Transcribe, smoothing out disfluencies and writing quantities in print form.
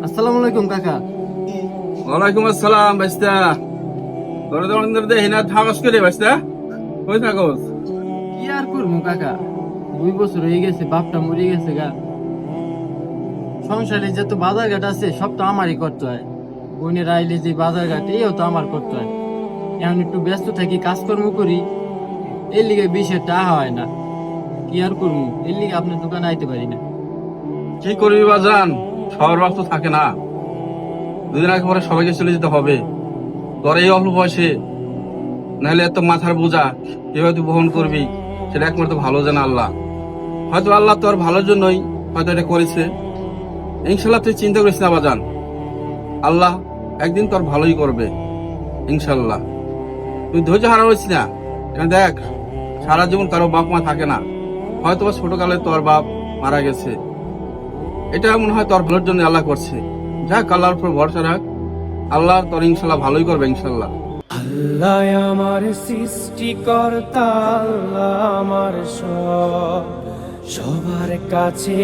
আসসালামু আলাইকুম কাকা। ওয়ালাইকুম আসসালাম বাইস্তা। তোর তো অনেক দেখি না, থাকস করে বাইস্তা, কই থাকস? কি আর করবো কাকা, 2 বছর হয়ে গেছে, বাপটা মরে গেছে গা। সংসারে যত বাজার ঘাট আছে সব তো আমারই করতে হয়। বোনের আইলে যে বাজার ঘাট এও তো আমার করতে হয়। এখন একটু ব্যস্ত থাকি, কাজকর্ম করি, এর লিগে বিষয় টাকা হয় না। কি আর করবো, এর লিগে আপনার দোকানে আইতে পারি না। কি করবি বাজান, সবার বাপ তো থাকে না। দুদিন আগে পরে সবাইকে চলে যেতে হবে। তোর এই অল্প বয়সে, নাহলে এত মাথার বোঝা কিভাবে তুই বহন করবি, সেটা একমাত্র ভালো জানে আল্লাহ। হয়তো আল্লাহ তোর ভালোর জন্যই হয়তো এটা করেছে। ইনশাল্লাহ তুই চিন্তা করিস না বাজান, আল্লাহ একদিন তোর ভালোই করবে ইনশাল্লাহ। তুই ধৈর্য হারা হইস না, কারণ দেখ, সারা জীবন কারো বাপ মা থাকে না। হয়তো বা ছোটকালে তোর বাপ মারা গেছে, এটা মনে হয় তোর ভালোর জন্য আল্লাহ করছে। যাক, আল্লাহর উপর ভরসা রাখ, আল্লাহ তোর ইনশাল্লাহ ভালোই করবে ইনশাল্লাহ। আল্লাহ আমার সৃষ্টিকর্তা, আল্লাহ আমার সব, সবার কাছে